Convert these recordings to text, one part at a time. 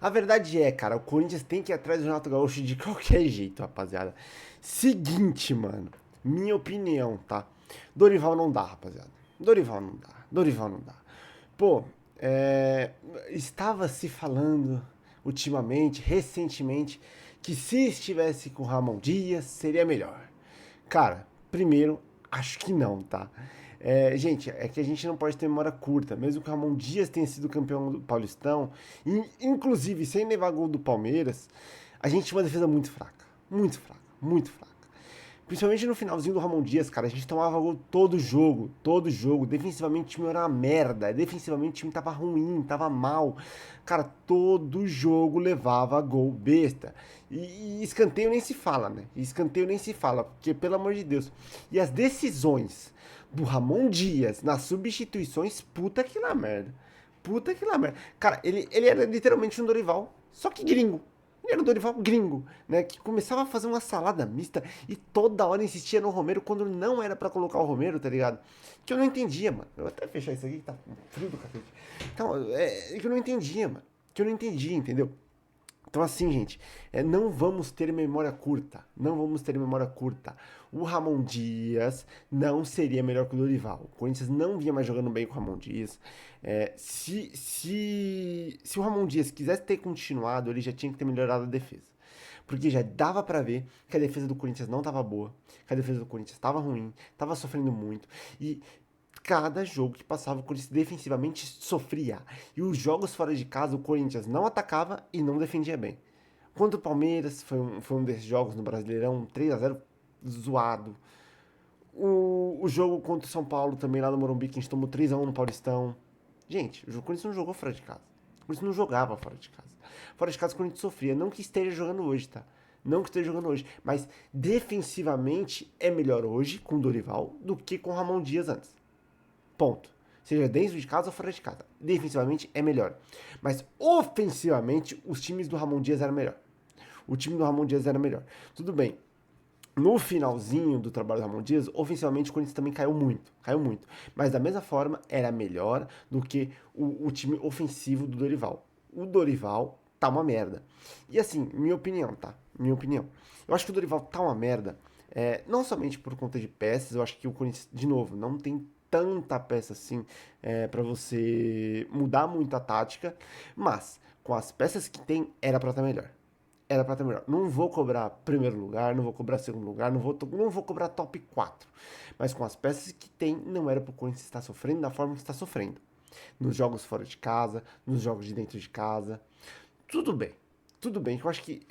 A verdade é, cara, o Corinthians tem que ir atrás do Renato Gaúcho de qualquer jeito, rapaziada. Seguinte, mano, minha opinião, tá? Dorival não dá, rapaziada. Dorival não dá. Dorival não dá. Pô, estava se falando ultimamente, recentemente, que se estivesse com o Ramon Dias seria melhor. Cara, primeiro, acho que não, tá? Gente, é que a gente não pode ter memória curta. Mesmo que o Ramon Dias tenha sido campeão do Paulistão, inclusive sem levar gol do Palmeiras, a gente tinha uma defesa muito fraca. Muito fraca, muito fraca. Principalmente no finalzinho do Ramon Dias, cara, a gente tomava gol todo jogo, todo jogo. Defensivamente o time era uma merda, defensivamente o time tava ruim, tava mal. Cara, todo jogo levava gol besta. E escanteio nem se fala, né? Escanteio nem se fala, porque pelo amor de Deus. E as decisões do Ramon Dias nas substituições, puta que lá merda. Puta que lá merda. Cara, ele era literalmente um Dorival, só que gringo. Ele era o Dorival gringo, né? Que começava a fazer uma salada mista e toda hora insistia no Romero quando não era pra colocar o Romero, tá ligado? Que eu não entendia, mano. Eu vou até fechar isso aqui que tá frio do cacete. Então, que eu não entendia, mano. Que eu não entendia, entendeu? Então, assim, gente, não vamos ter memória curta. Não vamos ter memória curta. O Ramon Dias não seria melhor que o Dorival. O Corinthians não vinha mais jogando bem com o Ramon Dias. Se o Ramon Dias quisesse ter continuado, ele já tinha que ter melhorado a defesa. Porque já dava pra ver que a defesa do Corinthians não tava boa, que a defesa do Corinthians tava ruim, tava sofrendo muito. E cada jogo que passava, o Corinthians defensivamente sofria. E os jogos fora de casa, o Corinthians não atacava e não defendia bem. Contra o Palmeiras, foi um desses jogos no Brasileirão, 3-0 zoado. O jogo contra o São Paulo também lá no Morumbi, que a gente tomou 3-1 no Paulistão. Gente, o Corinthians não jogou fora de casa. O Corinthians não jogava fora de casa. Fora de casa o Corinthians sofria. Não que esteja jogando hoje, tá? Não que esteja jogando hoje. Mas defensivamente é melhor hoje com o Dorival do que com o Ramon Dias antes. Ponto. Seja dentro de casa ou fora de casa. Defensivamente é melhor. Mas ofensivamente, os times do Ramon Dias eram melhor. O time do Ramon Dias era melhor. Tudo bem. No finalzinho do trabalho do Ramon Dias, ofensivamente o Corinthians também caiu muito. Caiu muito. Mas da mesma forma, era melhor do que o time ofensivo do Dorival. O Dorival tá uma merda. E assim, minha opinião, tá? Minha opinião. Eu acho que o Dorival tá uma merda. Não somente por conta de peças, eu acho que o Corinthians, de novo, não tem tanta peça assim para você mudar muito a tática, mas com as peças que tem, era pra estar melhor. Era pra estar melhor. Não vou cobrar primeiro lugar, não vou cobrar segundo lugar, não vou cobrar top 4. Mas com as peças que tem, não era pro Corinthians estar sofrendo da forma que está sofrendo. Nos jogos fora de casa, nos jogos de dentro de casa. Tudo bem. Tudo bem. Eu acho que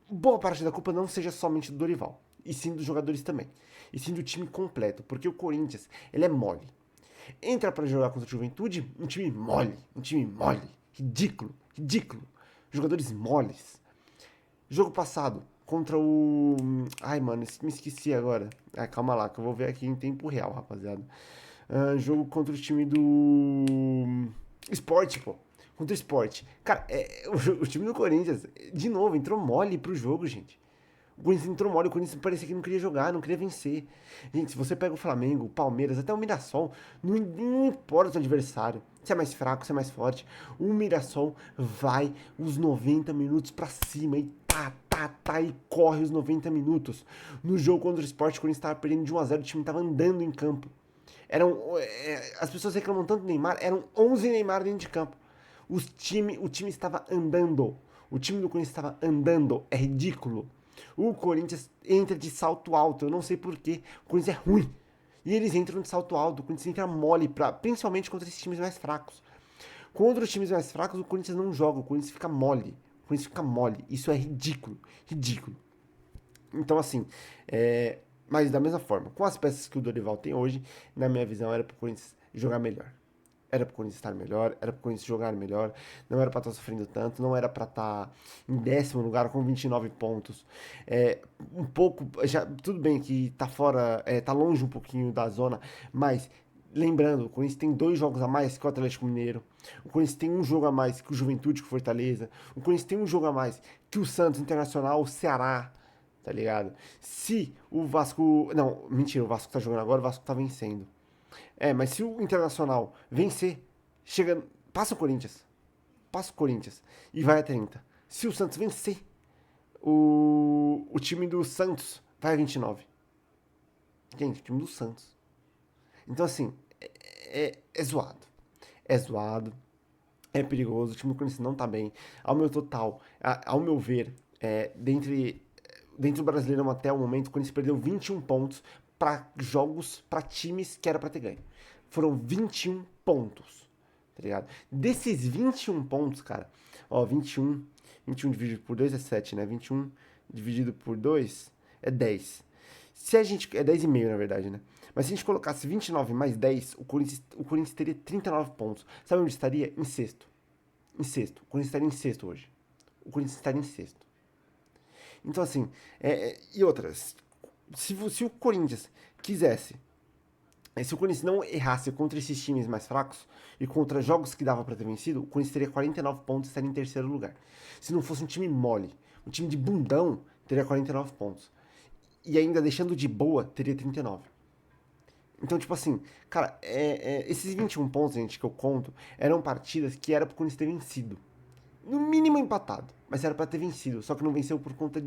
boa parte da culpa não seja somente do Dorival. E sim dos jogadores também. E sim do time completo. Porque o Corinthians, ele é mole. Entra pra jogar contra o Juventude, um time mole. Um time mole. Ridículo. Ridículo. Jogadores moles. Jogo passado, contra o. Ai, mano, me esqueci agora. Calma lá, que eu vou ver aqui em tempo real, rapaziada. Jogo contra o time do. Sport, pô. Contra o Sport. Cara, o time do Corinthians, de novo, entrou mole pro jogo, gente. O Corinthians entrou mole, o Corinthians parecia que não queria jogar, não queria vencer. Gente, se você pega o Flamengo, o Palmeiras, até o Mirassol, não importa o adversário. Se é mais fraco, se é mais forte. O Mirassol vai os 90 minutos pra cima e tá, e corre os 90 minutos. No jogo contra o Sport, o Corinthians tava perdendo de 1-0, o time tava andando em campo. As pessoas reclamam tanto do Neymar, eram 11 Neymar dentro de campo. O time estava andando. O time do Corinthians estava andando. É ridículo. O Corinthians entra de salto alto. Eu não sei porquê. O Corinthians é ruim. E eles entram de salto alto. O Corinthians entra mole, principalmente contra esses times mais fracos. Contra os times mais fracos, o Corinthians não joga. O Corinthians fica mole. O Corinthians fica mole. Isso é ridículo. Ridículo. Então, assim, mas da mesma forma, com as peças que o Dorival tem hoje, na minha visão, era pro Corinthians jogar melhor. Era pro Corinthians estar melhor, era pro Corinthians jogar melhor, não era pra estar sofrendo tanto, não era pra estar em 10º lugar com 29 pontos. Um pouco, já, tudo bem que tá fora, tá longe um pouquinho da zona, mas lembrando, o Corinthians tem 2 jogos a mais que o Atlético Mineiro, o Corinthians tem um jogo a mais que o Juventude, que o Fortaleza, o Corinthians tem um jogo a mais que o Santos Internacional, o Ceará, tá ligado? Se o Vasco. Não, mentira, o Vasco tá jogando agora, o Vasco tá vencendo. Mas se o Internacional vencer, chega. Passa o Corinthians. passa o Corinthians e vai a 30. Se o Santos vencer, o time do Santos vai a 29. Gente, o time do Santos. Então, assim, é zoado. É zoado. É perigoso. O time do Corinthians não tá bem. Ao meu ver, dentro do Brasileirão até o momento, o Corinthians perdeu 21 pontos para jogos, para times que era para ter ganho. Foram 21 pontos, tá ligado? Desses 21 pontos, cara, ó, 21 dividido por 2 é 7, né? 21 dividido por 2 é 10. Se a gente, é 10,5 na verdade, né? Mas se a gente colocasse 29 mais 10, o Corinthians teria 39 pontos. Sabe onde estaria? Em sexto. Em sexto. O Corinthians estaria em sexto hoje. O Corinthians estaria em sexto. Então, assim, e outras, se o Corinthians quisesse, se o Corinthians não errasse contra esses times mais fracos e contra jogos que dava pra ter vencido, o Corinthians teria 49 pontos e estaria em terceiro lugar. Se não fosse um time mole, um time de bundão, teria 49 pontos. E ainda deixando de boa, teria 39. Então, tipo assim, cara, esses 21 pontos, gente, que eu conto, eram partidas que era pro Corinthians ter vencido. No mínimo empatado, mas era pra ter vencido. Só que não venceu por conta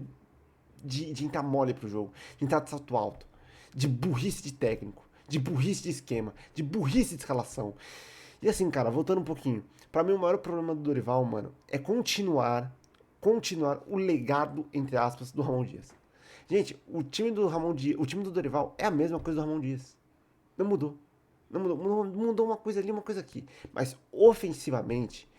de entrar mole pro jogo, de entrar de salto alto, de burrice de técnico, de burrice de esquema, de burrice de escalação. E assim, cara, voltando um pouquinho, pra mim o maior problema do Dorival, mano, é continuar o legado, entre aspas, do Ramon Dias. Gente, o time do Ramon Dias, o time do Dorival é a mesma coisa do Ramon Dias. Não mudou. Não mudou. Mudou uma coisa ali, uma coisa aqui. Mas ofensivamente,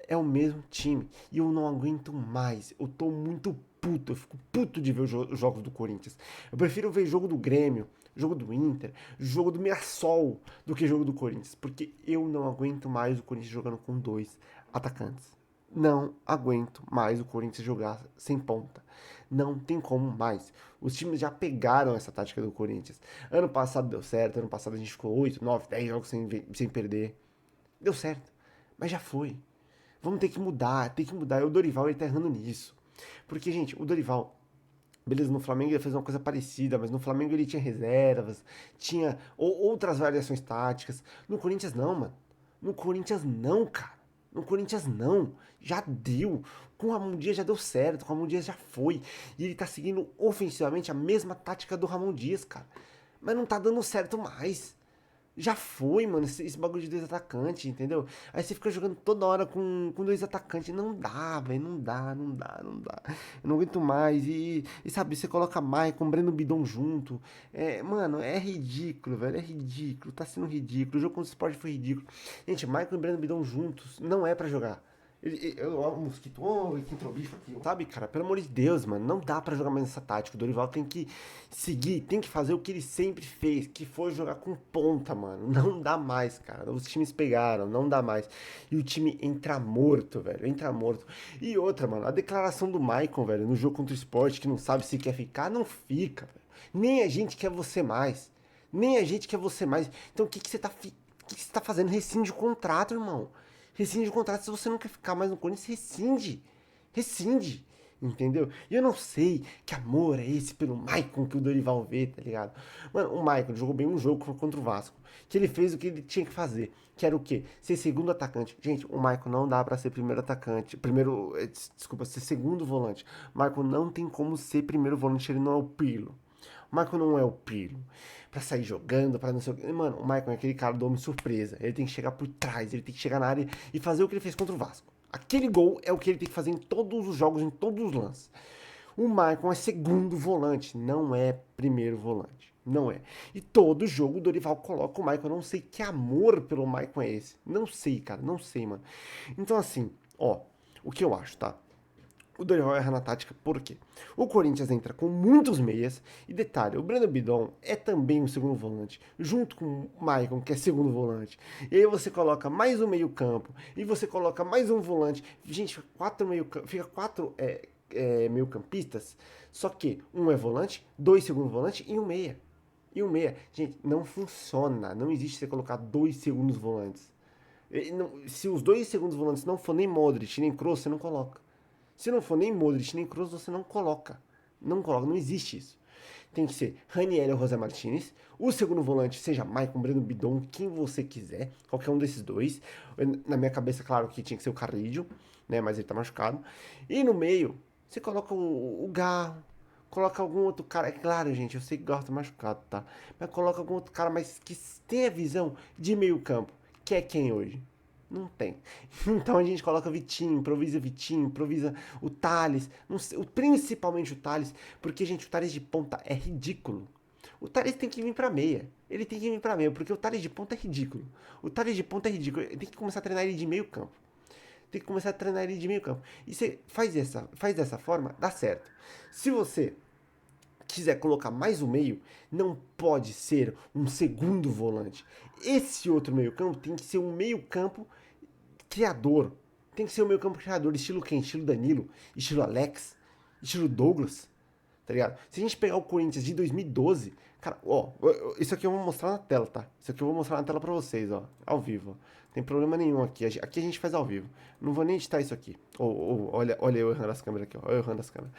é o mesmo time. E eu não aguento mais. Eu tô muito puto. Eu fico puto de ver os jogos do Corinthians. Eu prefiro ver jogo do Grêmio, jogo do Inter, jogo do Mirassol, do que jogo do Corinthians. Porque eu não aguento mais o Corinthians jogando com dois atacantes. Não aguento mais o Corinthians jogar sem ponta. Não tem como mais. Os times já pegaram essa tática do Corinthians. Ano passado deu certo. Ano passado a gente ficou 8, 9, 10 jogos sem perder. Deu certo. Mas já foi. Vamos ter que mudar, tem que mudar. E o Dorival, ele tá errando nisso. Porque, gente, o Dorival, beleza, no Flamengo ele fez uma coisa parecida, mas no Flamengo ele tinha reservas, tinha outras variações táticas. No Corinthians não, mano. No Corinthians não, cara. No Corinthians não. Já deu. Com o Ramon Dias já deu certo, com o Ramon Dias já foi. E ele tá seguindo ofensivamente a mesma tática do Ramon Dias, cara. Mas não tá dando certo mais. Já foi, mano, esse bagulho de dois atacantes, entendeu? Aí você fica jogando toda hora com dois atacantes. Não dá, velho. Não dá, não dá, não dá. Eu não aguento mais. E sabe, você coloca Maicon, Breno Bidon junto. Mano, é ridículo, velho. É ridículo. Tá sendo ridículo. O jogo contra o Sport foi ridículo. Gente, Maicon e Breno Bidon juntos não é pra jogar. O mosquito, que entrou bicho aqui. Sabe, cara, pelo amor de Deus, mano, não dá pra jogar mais essa tática. O Dorival tem que seguir, tem que fazer o que ele sempre fez, que foi jogar com ponta, mano. Não dá mais, cara. Os times pegaram, não dá mais. E o time entra morto, velho, entra morto. E outra, mano, a declaração do Maicon, velho, no jogo contra o Sport, que não sabe se quer ficar, não fica, velho. Nem a gente quer você mais. Nem a gente quer você mais. Então o que que você tá fazendo? Rescinde o contrato, irmão. Rescinde o contrato. Se você não quer ficar mais no Corinthians, rescinde. Rescinde. Entendeu? E eu não sei que amor é esse pelo Maicon que o Dorival vê, tá ligado? Mano, o Maicon jogou bem um jogo contra o Vasco. Que ele fez o que ele tinha que fazer. Que era o quê? Ser segundo atacante. Gente, o Maicon não dá pra ser primeiro atacante. Desculpa, ser segundo volante. O Maicon não tem como ser primeiro volante. Ele não é o Pirlo. O Maicon não é o Pirlo. Pra sair jogando, pra não sei o que. Mano, o Maicon é aquele cara do homem surpresa. Ele tem que chegar por trás, ele tem que chegar na área e fazer o que ele fez contra o Vasco. Aquele gol é o que ele tem que fazer em todos os jogos, em todos os lances. O Maicon é segundo volante, não é primeiro volante. Não é. E todo jogo o Dorival coloca o Maicon. Eu não sei que amor pelo Maicon é esse. Não sei, cara. Não sei, mano. Então, assim, ó. O que eu acho, tá? O Dorival erra na tática por quê? O Corinthians entra com muitos meias. E detalhe, o Breno Bidon é também um segundo volante. Junto com o Maicon, que é segundo volante. E aí você coloca mais um meio campo. E você coloca mais um volante. Gente, fica quatro meio campistas. Só que um é volante, dois segundo volante e um meia. E um meia. Gente, não funciona. Não existe você colocar dois segundos volantes. Se os dois segundos volantes não for nem Modric, nem Kroos, você não coloca. Se não for nem Modric, nem Kroos, você não coloca. Não coloca, não existe isso. Tem que ser Ranieri ou José Martinez. O segundo volante seja Maicon, Breno Bidon, quem você quiser. Qualquer um desses dois. Na minha cabeça, claro que tinha que ser o Carrillo, né? Mas ele tá machucado. E no meio, você coloca o Garro. Coloca algum outro cara. É claro, gente, eu sei que o Garro tá machucado, tá? Mas coloca algum outro cara, mas que tenha visão de meio campo. Que é quem hoje? Não tem. Então a gente coloca Vitinho, improvisa o Thales, principalmente o Thales, porque, gente, o Thales de ponta é ridículo. O Thales tem que vir pra meia. Ele tem que vir pra meia, porque o Thales de ponta é ridículo. O Thales de ponta é ridículo. Ele tem que começar a treinar ele de meio campo. Tem que começar a treinar ele de meio campo. E você faz dessa forma, dá certo. Se você quiser colocar mais um meio, não pode ser um segundo volante. Esse outro meio campo tem que ser um meio campo criador. Tem que ser o meio campo criador, estilo quem? Estilo Danilo, estilo Alex, estilo Douglas, tá ligado? Se a gente pegar o Corinthians de 2012, cara, ó, isso aqui eu vou mostrar na tela, tá? Isso aqui eu vou mostrar na tela pra vocês, ó, ao vivo. Não tem problema nenhum aqui, aqui a gente faz ao vivo. Não vou nem editar isso aqui. Olha eu errando as câmeras aqui, ó, eu errando as câmeras.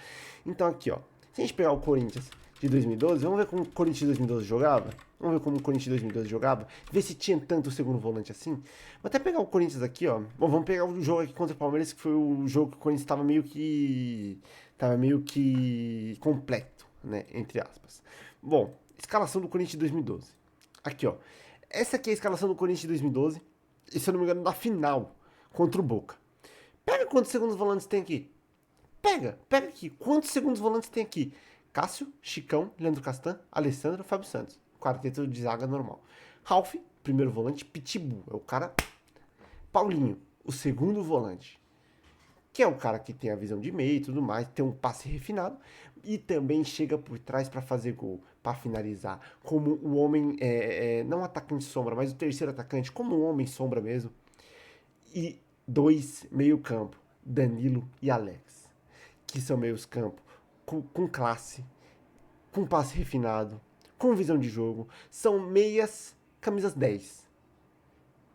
Então aqui, ó, se a gente pegar o Corinthians de 2012, vamos ver como o Corinthians de 2012 jogava? Vamos ver como o Corinthians de 2012 jogava? Ver se tinha tanto o segundo volante assim? Vou até pegar o Corinthians aqui, ó. Bom, vamos pegar o jogo aqui contra o Palmeiras, que foi o jogo que o Corinthians estava meio que... Tava meio que completo, né? Entre aspas. Bom, escalação do Corinthians de 2012. Aqui, ó. Essa aqui é a escalação do Corinthians de 2012. E, se eu não me engano, da final contra o Boca. Pega quantos segundos volantes tem aqui. Pega aqui. Quantos segundos volantes tem aqui? Cássio, Chicão, Leandro Castan, Alessandro, Fábio Santos. Quarteto de zaga normal. Ralf, primeiro volante. Pitbull, é o cara. Paulinho, o segundo volante. Que é o cara que tem a visão de meio e tudo mais, tem um passe refinado e também chega por trás para fazer gol, para finalizar. Como o homem, não atacante sombra, mas o terceiro atacante, como o homem sombra mesmo. E dois meio-campo, Danilo e Alex, que são meios-campo com classe, com passe refinado, com visão de jogo, são meias camisas 10.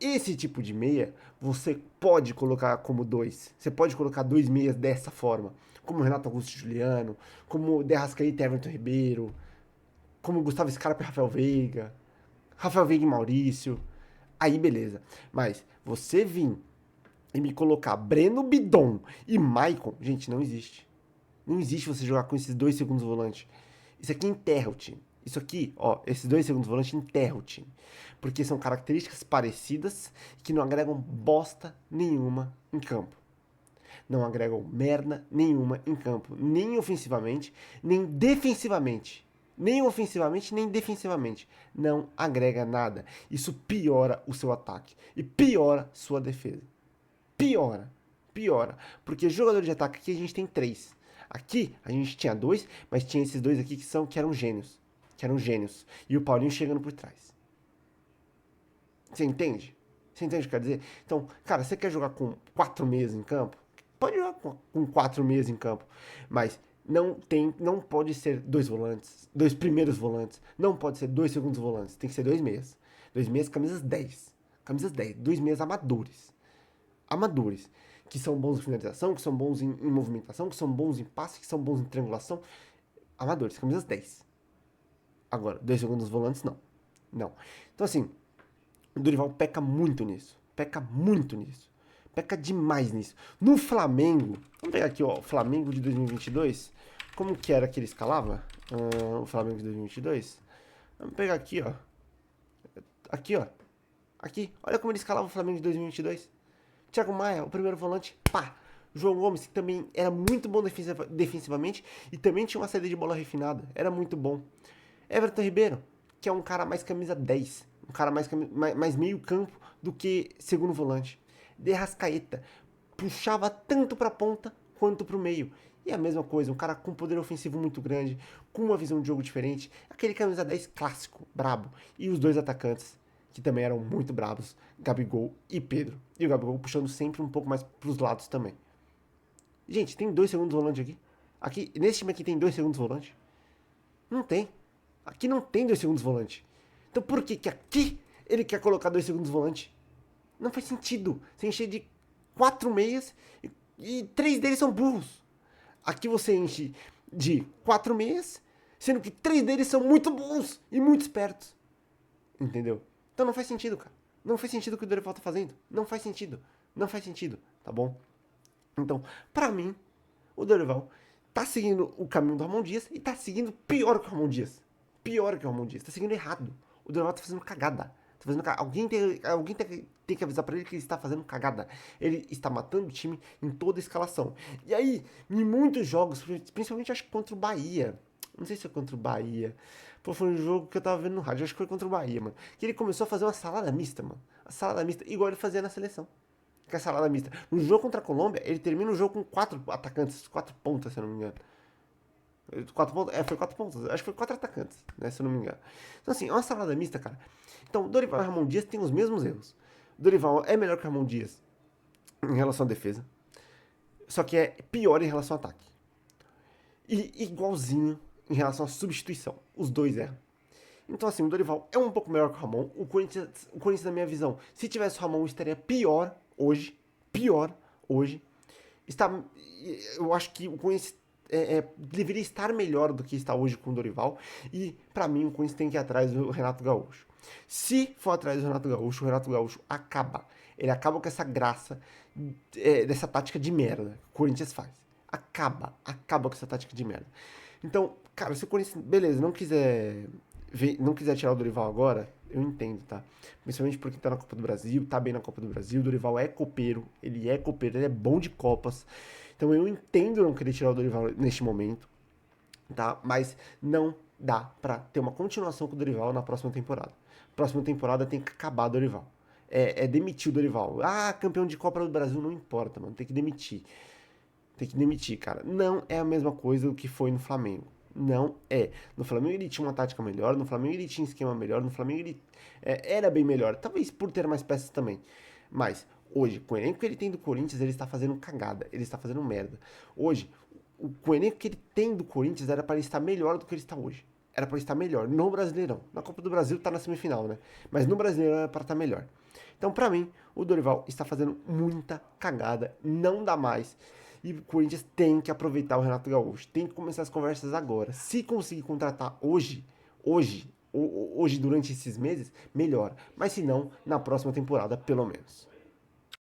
Esse tipo de meia você pode colocar como dois. Você pode colocar dois meias dessa forma, como Renato Augusto e Juliano, como De Arrascaeta e Everton Ribeiro, como Gustavo Scarpa e Rafael Veiga e Maurício. Aí beleza. Mas você vir e me colocar Breno Bidon e Maicon, gente, não existe. Não existe você jogar com esses dois segundos volantes. Isso aqui enterra o time. Isso aqui, ó, esses dois segundos volantes enterram o time. Porque são características parecidas que não agregam bosta nenhuma em campo. Não agregam merda nenhuma em campo. Nem ofensivamente, nem defensivamente. Nem ofensivamente, nem defensivamente. Não agrega nada. Isso piora o seu ataque. E piora sua defesa. Piora. Porque jogador de ataque aqui a gente tem 3. Aqui a gente tinha 2, mas tinha esses 2 aqui que eram gênios. E o Paulinho chegando por trás. Você entende? Você entende o que quer dizer? Então, cara, você quer jogar com 4 meias em campo? Pode jogar com 4 meias em campo. Mas não pode ser 2 volantes, 2 primeiros volantes. Não pode ser 2 segundos volantes. Tem que ser 2 meias. 2 meias, camisas 10. 2 meias amadores. Que são bons em finalização, que são bons em movimentação, que são bons em passe, que são bons em triangulação. Amadores, camisas 10. Agora, 2 segundos volantes, não. Então, assim, o Dorival peca muito nisso. Peca demais nisso. No Flamengo, vamos pegar aqui, ó, o Flamengo de 2022. Como que era que ele escalava? O Flamengo de 2022. Vamos pegar aqui, ó. Aqui, olha como ele escalava o Flamengo de 2022. Thiago Maia, o primeiro volante, pá. João Gomes, que também era muito bom defensivamente e também tinha uma saída de bola refinada. Era muito bom. Everton Ribeiro, que é um cara mais camisa 10. Um cara mais meio campo do que segundo volante. De Arrascaeta, puxava tanto pra ponta quanto pro meio. E a mesma coisa, um cara com poder ofensivo muito grande, com uma visão de jogo diferente. Aquele camisa 10 clássico, brabo. E os 2 atacantes, que também eram muito brabos, Gabigol e Pedro. E o Gabigol puxando sempre um pouco mais pros lados também. Gente, tem 2 segundos volantes aqui? Nesse time aqui tem 2 segundos volantes? Não tem. Aqui não tem 2 segundos volantes. Então por que aqui ele quer colocar 2 segundos volantes? Não faz sentido. Você enche de 4 meias e 3 deles são burros. Aqui você enche de 4 meias, Sendo que 3 deles são muito bons e muito espertos. Entendeu? Então não faz sentido, cara. Não faz sentido o que o Dorival tá fazendo. Não faz sentido. Não faz sentido, tá bom? Então, pra mim, o Dorival tá seguindo o caminho do Ramon Dias e tá seguindo pior que o Ramon Dias. Pior que o Ramon Dias. Tá seguindo errado. O Dorival tá fazendo cagada. Tá fazendo cagada. Alguém tem que avisar pra ele que ele está fazendo cagada. Ele está matando o time em toda a escalação. E aí, em muitos jogos, principalmente acho que contra o Bahia. Não sei se foi contra o Bahia. Pô, foi um jogo que eu tava vendo no rádio. Acho que foi contra o Bahia, mano. Que ele começou a fazer uma salada mista, mano. A salada mista, igual ele fazia na seleção. Que é a salada mista. No jogo contra a Colômbia, ele termina o jogo com 4 atacantes, 4 pontas, se eu não me engano. 4 pontos? Foi 4 pontos. Acho que foi 4 atacantes, né? Se eu não me engano. Então, assim, é uma salada mista, cara. Então, Dorival e Ramon Dias têm os mesmos erros. Dorival é melhor que Ramon Dias em relação à defesa. Só que é pior em relação ao ataque. E igualzinho em relação à substituição. Os dois erram. Então, assim, o Dorival é um pouco melhor que o Ramon. O Corinthians, na minha visão, se tivesse o Ramon, estaria pior hoje. Pior hoje. Eu acho que o Corinthians deveria estar melhor do que está hoje com o Dorival. E, pra mim, o Corinthians tem que ir atrás do Renato Gaúcho. Se for atrás do Renato Gaúcho, o Renato Gaúcho acaba. Ele acaba com essa graça dessa tática de merda que o Corinthians faz. Acaba com essa tática de merda. Então, cara, se o Corinthians, beleza, não quiser tirar o Dorival agora, eu entendo, tá? Principalmente porque tá na Copa do Brasil, tá bem na Copa do Brasil, o Dorival é copeiro, ele é bom de Copas. Então eu entendo não querer tirar o Dorival neste momento, tá? Mas não dá pra ter uma continuação com o Dorival na próxima temporada. Próxima temporada tem que acabar o Dorival. Demitir o Dorival. Ah, campeão de Copa do Brasil, não importa, mano, tem que demitir. Tem que demitir, cara. Não é a mesma coisa do que foi no Flamengo. Não é. No Flamengo ele tinha uma tática melhor, no Flamengo ele tinha um esquema melhor, no Flamengo ele era bem melhor. Talvez por ter mais peças também. Mas, hoje, com o elenco que ele tem do Corinthians, ele está fazendo cagada. Ele está fazendo merda. Hoje, com o elenco que ele tem do Corinthians, era para ele estar melhor do que ele está hoje. Era para ele estar melhor no Brasileirão. Na Copa do Brasil tá na semifinal, né? Mas no Brasileirão era para estar melhor. Então, pra mim, o Dorival está fazendo muita cagada. Não dá mais. E o Corinthians tem que aproveitar o Renato Gaúcho. Tem que começar as conversas agora. Se conseguir contratar hoje durante esses meses, melhor. Mas se não, na próxima temporada, pelo menos.